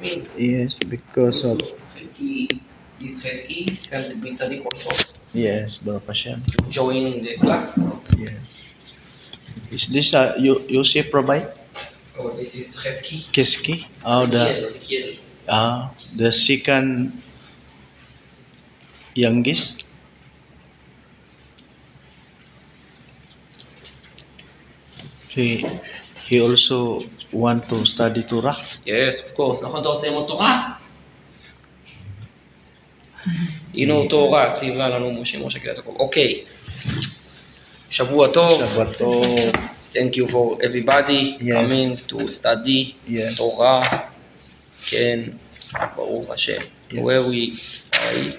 Yes, because of This Hesky can be Tzadik also. yes, Baruch Hashem. Join the class. Yes. Is this Yosef provide? Oh, this is Hesky. Kiski? Oh, Ezekiel. the second youngest. He he also want to study Torah. Yes, of course. נכון, אתה רוצה ללמוד תורה? הנה תורה, ציווה לנו משה קהילת יעקב. אוקיי. שבוע טוב. Shabbat Tov. Thank you for everybody Yes. coming to study Yes. תורה. כן, ברוך השם. Yes. Where we study.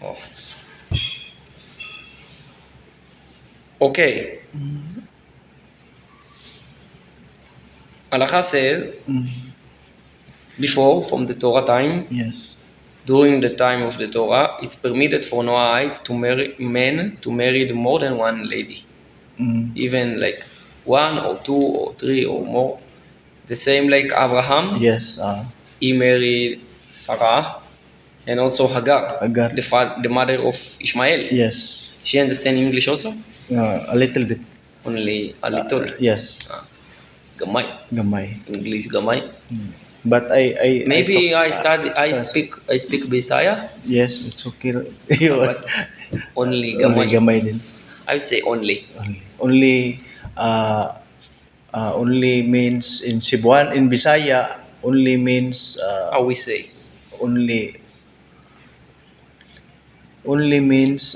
Oh. Okay. Halacha says, before, from the Torah time, Yes. during the time of the Torah, it's permitted for Noahites to marry men to marry more than one lady, even like one or two or three or more. The same like Abraham, Yes. he married Sarah and also Hagar, Hagar. the mother of Ishmael. Yes. She understand English also? A little bit. Only a little. Yes. Gamay. Gamay. English gamay. But I Maybe talk- I speak Bisaya. Yes, it's okay. But only Only gamay. gamay din. I say only. Only only means in Cebuan, in Bisaya, only means How we say? only means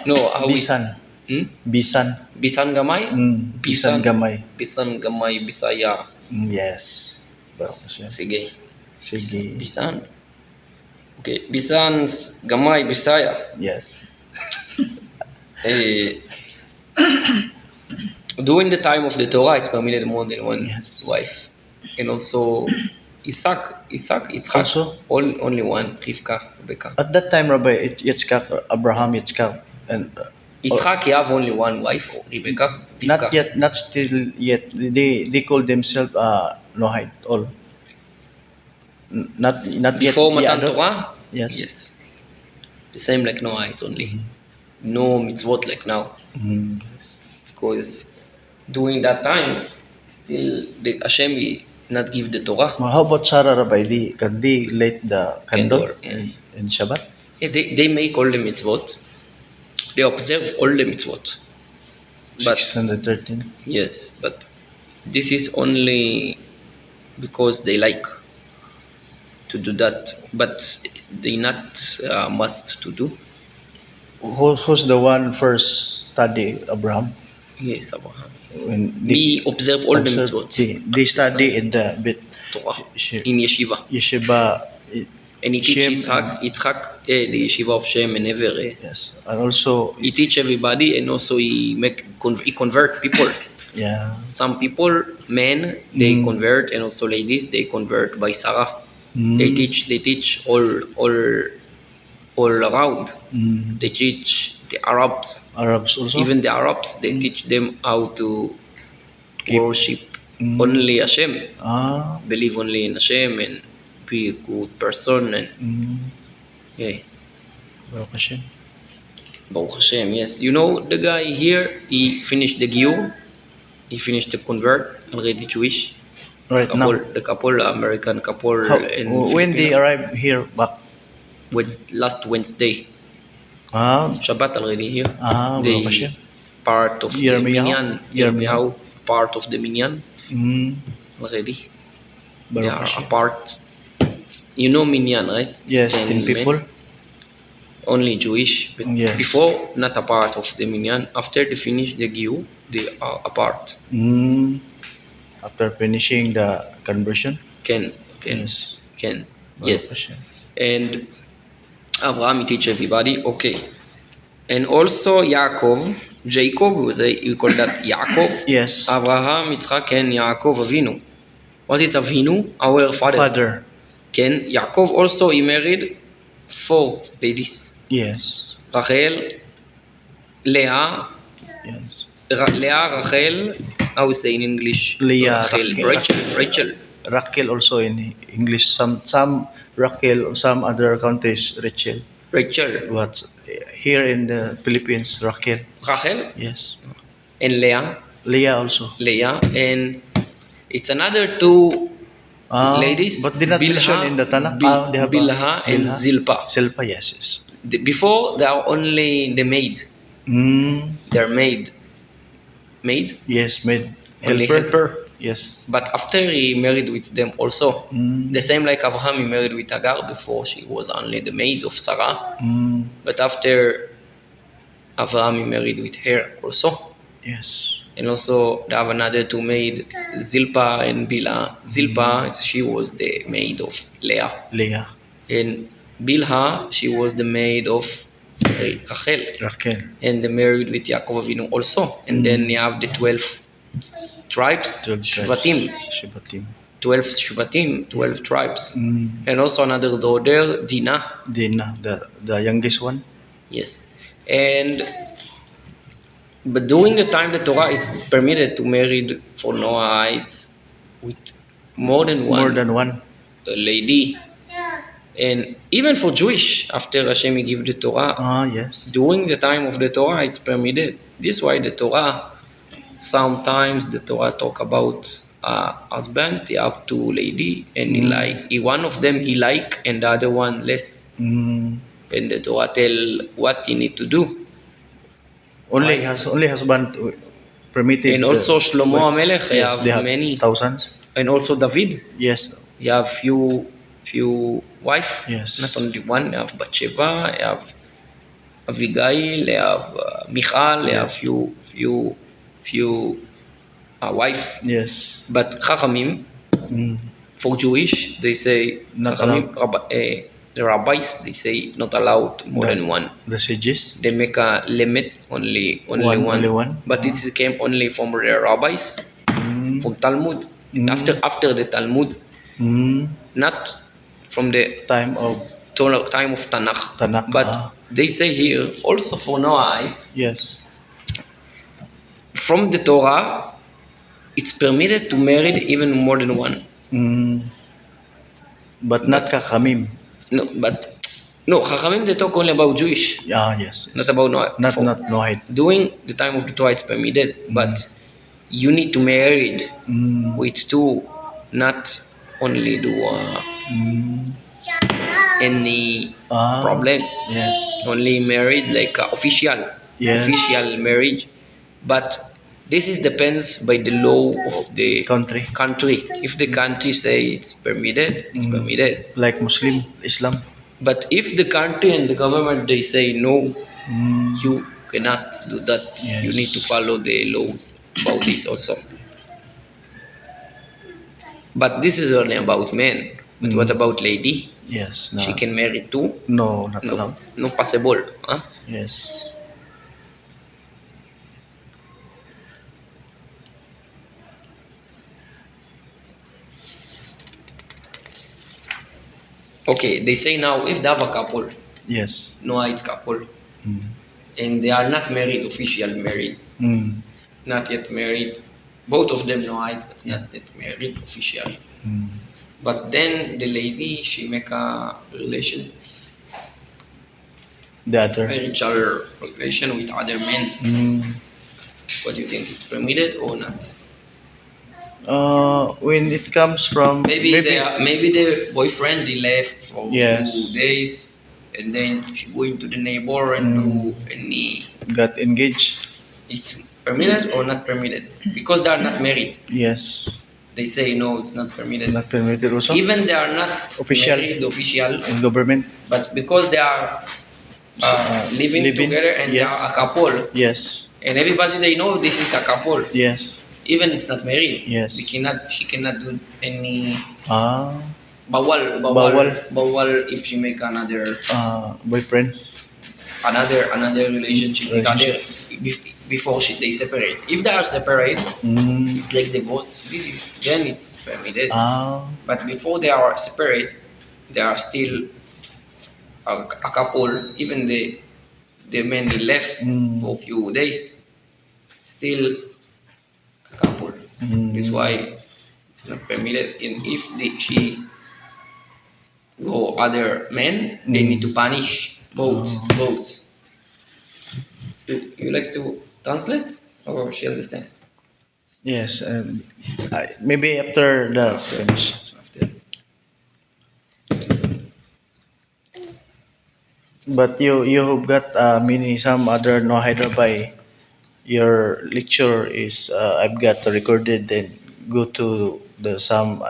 No, how we bisan. Hmm? Bisan. Bisan gamay? Bisan gamay. Bisan gamay Bisaya. Yes. Baruch Hashem. Sige. Sige. Bisan. Okay, Bisan gamay Bisaya. Yes. Eh, during the time of the Torah, it's permitted more than one Yes. wife, and also Yitzhak, Also? only one, Rivka, Rebecca. At that time, Rabbi, Yitzchak, Abraham, Yitzchak, and Yitzhak, he have only one wife, Rebecca, Rivka. not still yet. They call themselves Noahide all. Not Before yet. Matan Torah, Yes. yes, the same like Noah. It's only no mitzvot like now, Yes. because during that time, still the Hashem he not give the Torah. Well, how about Sarah, Rabbi? Can they light the candle, Candle, yeah. in Shabbat? Yeah, they make all the mitzvot. They observe all the mitzvot. But 613. yes, but this is only because they like to do that, but they not must to do. Who's the one first study Abraham? Yes, Abraham. When We observe all the observe- mitzvot. they study in the Torah Shi- in yeshiva, yeshiva. and he teach Shem- Yitzhak, the yeshiva of Shem and Ever. Yes, and also He teach everybody, and also he convert people. yeah. Some people, men, they convert, and also ladies, they convert by Sarah. They teach all around. They teach the Arabs. Arabs also. Even the Arabs, they teach them how to Keep- worship only Hashem, Believe believe only in Hashem, and be a good person. And yeah, Baruch Hashem. Baruch Hashem. Yes, you know the guy here. He finished the Giyur. He finished the convert, already Jewish. Right now. The couple, American couple, and When they Filipino. arrive here back? Last Wednesday, Ah, Shabbat already here. Baruch They Hashem. part of the minyan. Yirmiyahu. Part of the minyan already. They Baruch are Hashem. a part. You know minyan, right? Yes, 10 10 men, people. only Jewish. But Yes. before, not a part of the minyan. After they finish the Giyur, they are a part. After finishing the conversion. Can. Yes. Can. Baruch Yes. Hashem. And Abraham, he teach everybody. Okay. And also Jacob, we call that Yaakov. Yes. Abraham, Yitzchak, and Yaakov Avinu. What is Avinu? Our father. Father. Ken Yaakov also he married 4 ladies. Yes. Rachel, Leah, Yes. Leah, Rachel, how we say in English? Leah, Rachel, Rachel. Raquel also in English. Some Raquel, some other countries Rachel. Rachel, But here in the Philippines, Raquel. Rachel, Yes. and Leah, Leah also. Leah, and it's another two ladies, But they not mentioned in Bilha, the Tanakh. They have Bilha, and Bilha, Zilpa. Silpa. Yes, yes. Before they are only the maid, Mm, their maid, yes, maid only helper. helper. Yes. But after he married with them also, Mm, the same like Abraham, he married with Hagar before she was only the maid of Sarah. mm, But after Abraham, he married with her also. yes. And also they have another two maid, Zilpa and Bilha. Zilpa, she was the maid of Leah. Leah, And Bilha, she was the maid of Rachel. Raquel. And they married with Yaakov Avinu also. And then you have the 12 tribes, 12 tribes. Shvatim. Shibatim. 12 Shvatim, 12 tribes. Mm. And also another daughter, Dinah. Dina, the youngest one. Yes. And but during the time the Torah, it's permitted to marry for Noahites with more than More one than one. lady. And even for Jewish, after Hashem gave the Torah, Yes. during the time of the Torah, it's permitted. This is why the Torah, sometimes the Torah talk about husband, he have two lady, and one of them he like, and the other one less. Mm. And the Torah tell what he need to do. Only husband permitted. And also Shlomo HaMelech, he yes, they have have many. thousands. And also David, Yes. he have few wife. Yes. Not only one, he have Bathsheba, he have Abigail, they have Michal, they have few wife. Yes. But Chachamim, Mm. for Jewish, they say Not Chachamim, the rabbis, they say not allowed more than one. The sages. They make a limit only one. Only one. But it came only from the rabbis, Mm. from Talmud. Mm. After the Talmud, Mm. not from the Time of time of Tanakh. Tanakh. But they say here also for Noahites, Yes. from the Torah, it's permitted to marry even more than one. Mm. But not Kakamim. No, Chachamim they talk only about Jewish, Yes. not about Noah. Not Noahide. During the time of the Torah, it's permitted, but you need to marry with two, not only do any problem. Yes. Only married like official marriage, but this is depends by the law of the country. If the country say it's permitted, it's permitted. Like Muslim, Islam. But if the country and the government they say no, you cannot do that. Yes. You need to follow the laws about this also. But this is only about men. But what about lady? Yes. She can marry too? No, not allowed. No possible. Huh? Yes. Okay, they say now if they have a couple, Yes. Noahide couple, and they are not married, officially married, Mm. not yet married, both of them Noahide, but not yet married officially. But then the lady, she make a relation, The other. marital relation with other men. What do you think? It's permitted or not? When it comes from Maybe the boyfriend they left for a Yes. few days, and then she going to the neighbor and do any. got engaged. It's permitted or not permitted? Because they are not married. Yes. They say no, it's not permitted. Not permitted also. Even they are not Official. married, official, In government. but because they are living together and they yes. are a couple, Yes. and everybody they know this is a couple. Yes. Even it's not married. Yes. She cannot do any Ah. bawal if she make another Boyfriend. another relationship with other before they separate. If they are separate, it's like divorce. Then it's permitted. Ah. But before they are separate, they are still a couple, even the man he left for a few days, still a couple. His wife is not permitted, and if she go other men, they need to punish both. You like to translate, or she understand? Yes, maybe after the finish. After. But you have got many some other no Hyderabad. Your lecture is I've got recorded. Then go to the some.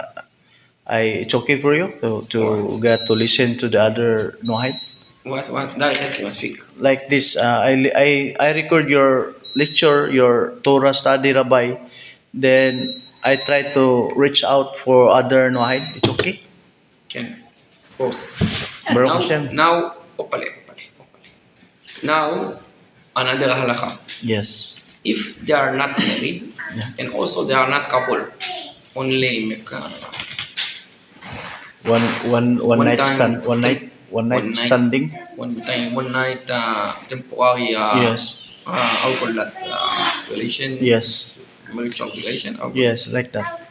I it's okay for you to What? get to listen to the other no Hyde What? That is must speak. like this. I record your lecture, your Torah study, Rabbi. Then I try to reach out for other no Hyde. It's okay. Can, of course. Baruch Now, Hashem. opale. Now, another halakha. Yes. If they are not married, Yeah. and also they are not couple, only make One one night time, stand one night standing. one night temporary. Yes. How call that? Relation. Yes. Marital relation. How call it? Yes, like that.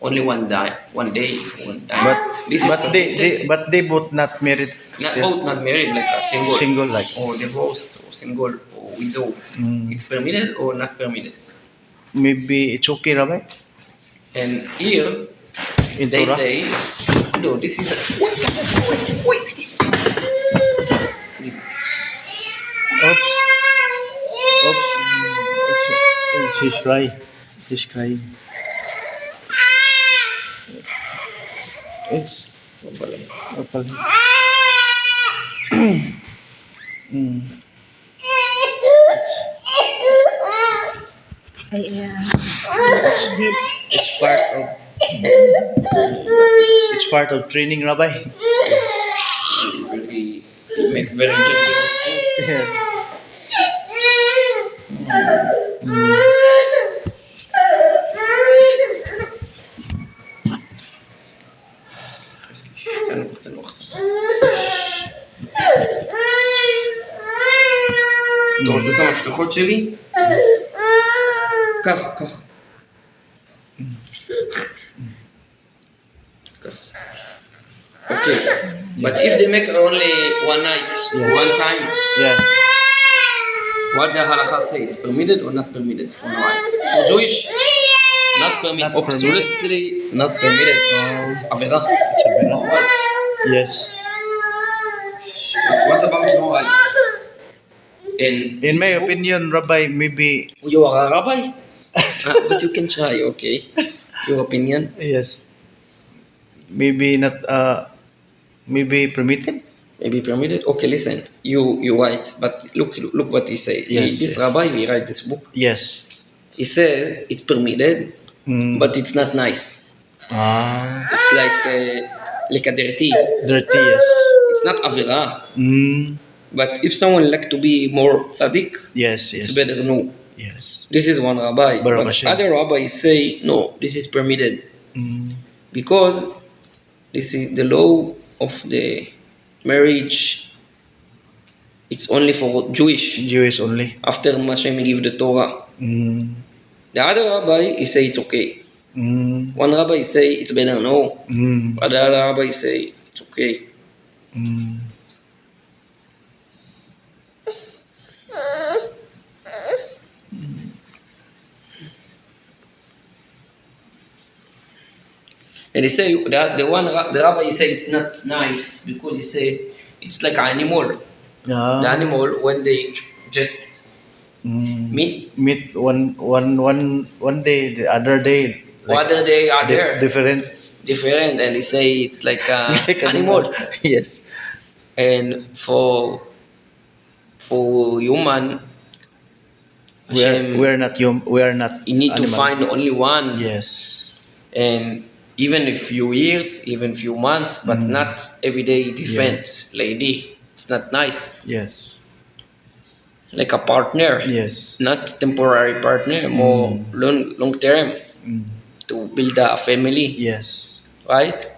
Only one day, one time. But This is but they both not married not still. both not married, like a single, Single like. or divorce, or single, or widow. Mm. It's permitted or not permitted. Maybe it's okay, Rabbi? And here In they Torah? say, no, this is wait. Oops. Oops. He's crying. He's crying. It's opal. Mm. It's part of it's part of training, Rabbi. Very make very generous too. Yes. كانوا وقت الوقت. אתה רוצה את המפתחות שלי? קח. Okay. But if they make only one night, one time, Yes. what the halakha say? It's permitted or not permitted for night? For Jewish, not permitted. Not permitted. Absolutely not permitted. It's avera. Yes. But what about no light? In my opinion, Rabbi, maybe You are a rabbi? But you can try, okay? Your opinion? yes. Maybe not. Maybe permitted. Maybe permitted? Okay, listen. You write, but look what he say. Yes, This yes. rabbi, he write this book. Yes. He said it's permitted, but it's not nice. It's like a dirty. Dirty. Yes. It's not avera. But if someone like to be more tzaddik, Yes. it's Yes. better no. Yes. This is one rabbi. Baruch But Hashem. other rabbis say no, this is permitted because this is the law of the marriage. It's only for Jewish. Jewish only. After Hashem give the Torah. The other rabbi he say it's okay. One rabbi say it's better no. Other rabbi say it's okay. And he say that the rabbi he say it's not nice because he say it's like an animal. The animal when they just meet, one day, the other day. whether they are there Different. and he say it's like Like animals. Yes. And for human, Hashem, We are not We are not. you need to animal. find only one. Yes. And even a few years, even few months, but not every day different lady. It's not nice. Yes. Like a partner. Yes. Not temporary partner, more long term to build a family. Yes. Right?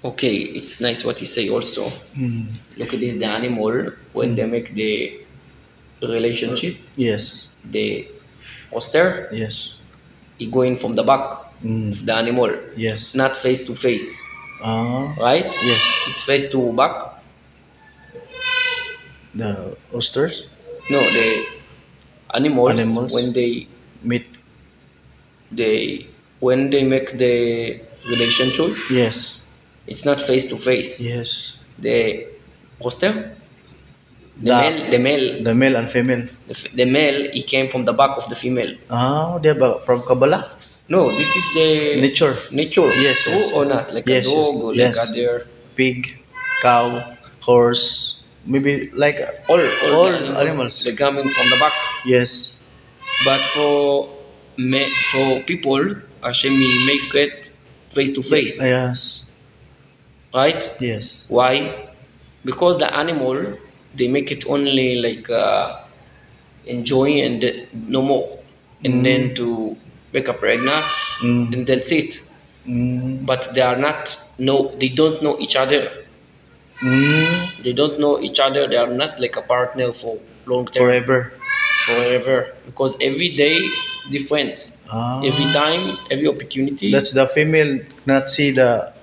Okay, it's nice what he say also. Look at this, the animal, when they make the relationship, Yes. the oster, Yes. he going from the back Mm. of the animal, Yes. not face to face, right? Yes. It's face to back. The oysters, No, the animals animals, meat. they when they make the relationship, Yes. it's not face to face. Yes. The oster, The the male, the male and female. the male, he came from the back of the female. Ah, they have from Kabbalah. No, this is the Nature. nature. It's Yes, true yes, or not? Like a yes, yes, dog or like yes. other, Pig, cow, horse, maybe like all the all animal, animals. they coming from the back. Yes. But for people, Hashem he make it face to face, Yes. right? Yes. Why? Because the animal they make it only like enjoy and no more, and then Mm. to make a pregnant, Mm. and that's it. Mm. But they are not no, they don't know each other. Mm. They don't know each other. They are not like a partner for long term, Forever. forever. Because every day different. Every Ah. time, every opportunity, That's the female not see yeah,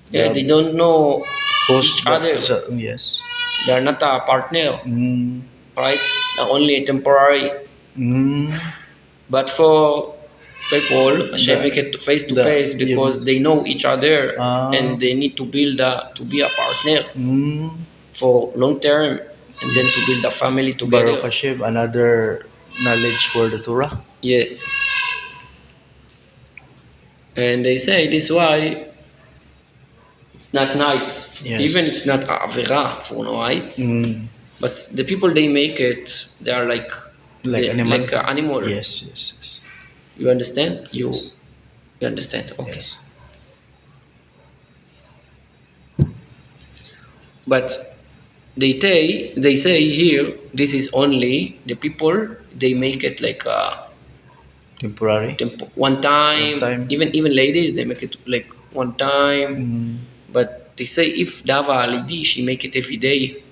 the they don't know each host but other. yes. They are not a partner, Mm. right? They're only a temporary. Mm. But for people, Hashem make it face to The face because yes. they know each other Ah. and they need to build to be a partner Mm. for long term and then to build a family Baruch together. Hashem, another knowledge for the Torah. Yes. And they say this why it's not nice. Even Yes. it's not a avera for no rights. Mm. But the people they make it, they are like Like animal. like an animal. Yes, yes, yes. You understand? Yes. You understand? Okay. Yes. But they say here this is only the people they make it like Temporary. one One time. time. Even ladies they make it like one time. Mm. But they say if Dava lady she make it every day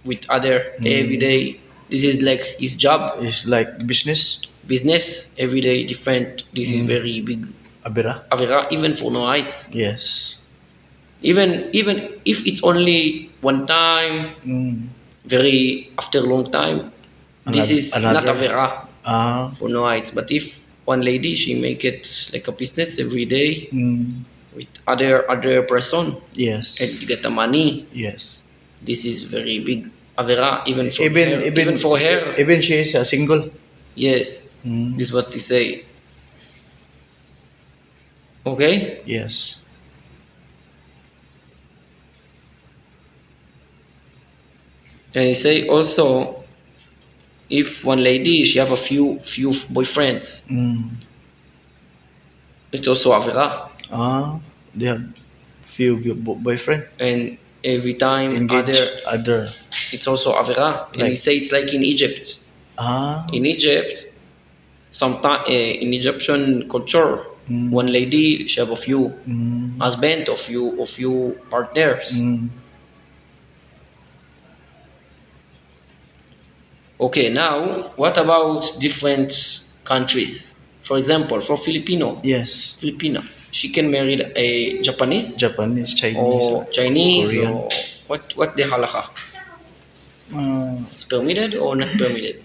with other every day. This is like his job, It's like business. business every day different. This is Mm. very big Abira. avera even for no rights. Yes. Even if it's only one time, Mm. very after a long time, this is not Another. avera Ah. for no rights. But if one lady she make it like a business every day Mm. with other person Yes. and get the money, Yes. this is very big avera even for Even her. even Even for her, even she is a single. yes. Mm. This is what they say. Okay. Yes. And they say also if one lady she have a few boyfriends, Mm. it's also avera. Ah. They have few boyfriend And every time engage other. it's also avera. And he Like say it's like in Egypt. ah. In Egypt, sometime in Egyptian culture, Mm. one lady she have a few Mm. husband, of few partners. Mm. Okay, now what about different countries? For example, for Yes. Filipino, she can marry a Japanese Japanese, Chinese, or Chinese Korean. or what the halakha? Uh, It's permitted or not permitted?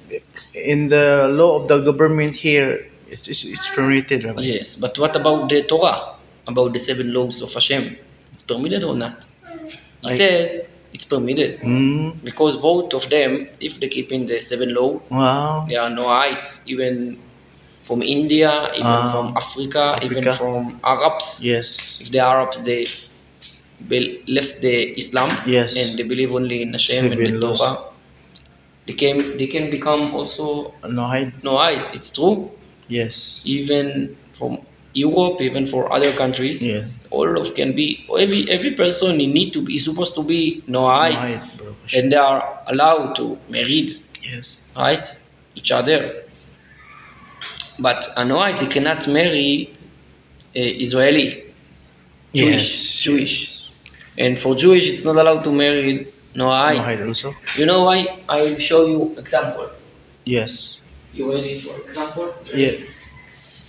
in the law of the government here, it's permitted, Rabbi. Yes, but what about the Torah? About the seven laws of Hashem? It's permitted or not? He I, says it's permitted mm, because both of them, if they keep in the seven law, wow. there are no rights, even from India, even from Ah, Africa, even Africa. from Arabs. Yes. If the Arabs they left the Islam Yes. and they believe only in Hashem and the Seven laws. Torah, they can become also No hide. no right. It's true. Yes. Even from Europe, even for other countries, Yeah. all of can be every person he need to be is supposed to be no No right, hide, bro. and they are allowed to marry Yes. right each other. But a Noahide they cannot marry Israeli, Yes. Jewish. Yes. And for Jewish, it's not allowed to marry No Noahide. hide also. You know why? I will show you example. Yes. You ready for example? Yeah.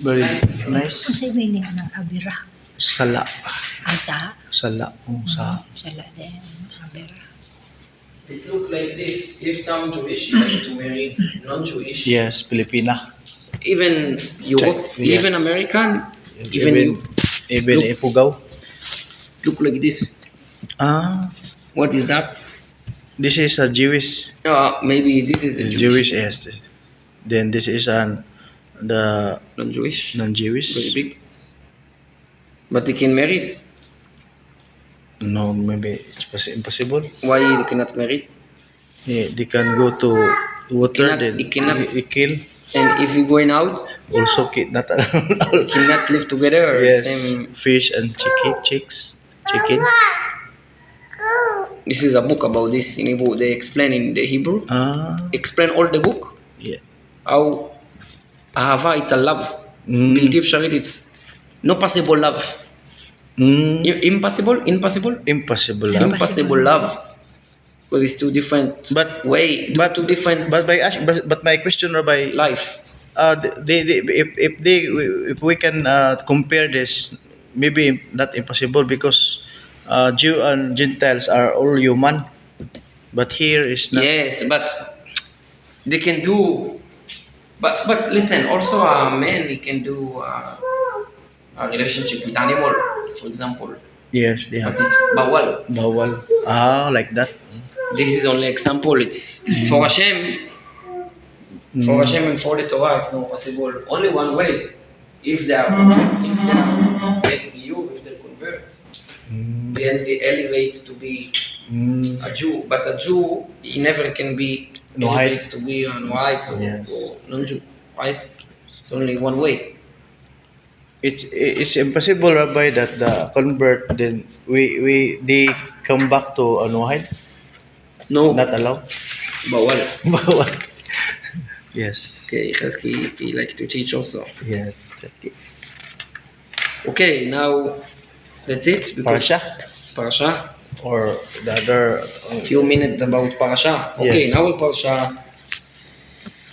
Very Nice. nice. Kasi meaning ng abira. Sala. Ay, sa. Sala. Sa. Sala din. Abira. It look like this. If some Jewish like to marry non-Jewish, Yes, Filipina. even Europe, Yes. even American, even you, even look, Ifugao. look like this. Ah, What is that? this is a Jewish. Maybe this is the Jewish, Jewish. yes. Then this is the Non-Jewish. non-Jewish. Very big. But they can marry. No, maybe it's impossible. Why they cannot marry? Yeah, they can go to water. Then It cannot. they kill. And if you going out, Also, not they cannot live together. Or yes, same. fish and chicken. This is a book about this in Hebrew. They explain in the Hebrew. Ah, Explain all the book. yeah. How Ahava, it's a love. Mm. Biltiv Sharit, it's no possible love. Impossible? Impossible. Impossible love. Well, it's two different two different But my question, Rabbi, life. if we can compare this, maybe not impossible because Jew and Gentiles are all human, but here is not. Yes, but they can do. But listen, also a man he can do a relationship with animal, for example. Yes, they But have it's bawal. bawal. Like that. This is only example. It's for Hashem. For Hashem and for the Torah, it's not possible. Only one way. If they are like you, if they convert, then they elevate to be a Jew. But a Jew, he never can be elevated to be a white or non-Jew, right? It's only one way. It's impossible, Rabbi, that the convert then they come back to Anuhide. No, Not allowed. bawal. Bawal. Yes. Okay, he like to teach also. Yes. Okay, now that's it. Parasha Parasha. or the other. Few minutes about parasha. Okay, Yes. now parasha.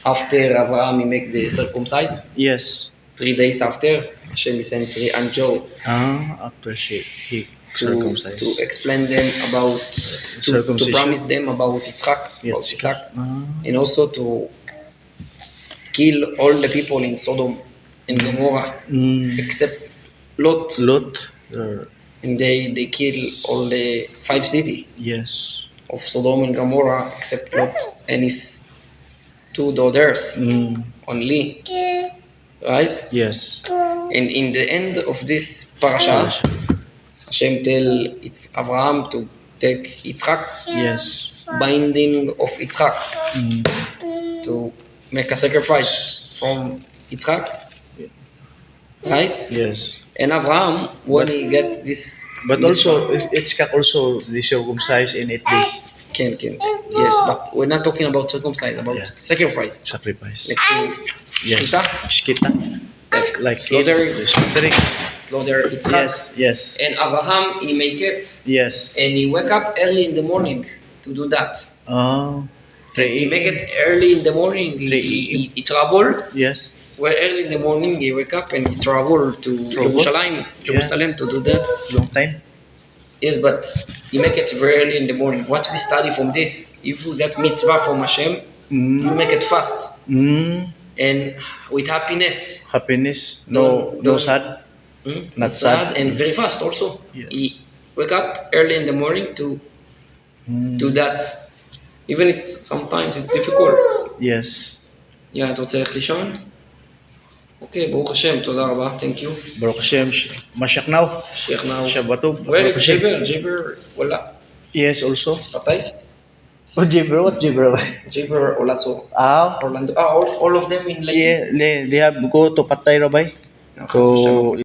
After Abraham he make the circumcise, Yes. 3 days after Hashem sent 3 angels After he to circumcised. explain them about to Circumcision. promise them about Yitzchak, Yes. about Isaac, and also to kill all the people in Sodom and Gomorrah except Lot, and they kill all the 5 cities Yes. of Sodom and Gomorrah except Lot and his 2 daughters only, right? Yes. And in the end of this parasha, Hashem tell it's Abraham to take Yitzchak, Yes. binding of Yitzchak, to make a sacrifice from Yitzchak, right? Yes. And Abraham, when he get this, But also, it's also the circumcised in 8 days. can yes, but we're not talking about circumcise, about Yeah. sacrifice, Sacrifice. like to Yes. shkita, Shkita. Like slaughter, slaughtering. slaughter Yitzchak. Yes. And Abraham, he make it, Yes. and he wake up early in the morning to do that. Oh. He make it early in the morning. He travel. Yes. Well, early in the morning he wake up and he travel to Jerusalem to do that. Long time. Yes, but he make it very early in the morning. What we study from this, if we get mitzvah from Hashem, you make it fast and with happiness. Happiness. No sad. Not sad. And very fast also. Yes. He wake up early in the morning to do that. Even sometimes it's difficult. Yes. אתה רוצה ללכת לישון? אוקיי, ברוך השם, תודה רבה, thank you. Baruch Hashem. Mashiach now. Sheikh now. Shabbatov. Where Jaber, wala. Yes, also. Patay? What Jibber? Jaber, Olaso. Orlando. All of them in Lady. Yeah, they have go to Patay, Rabbi. Okay, so To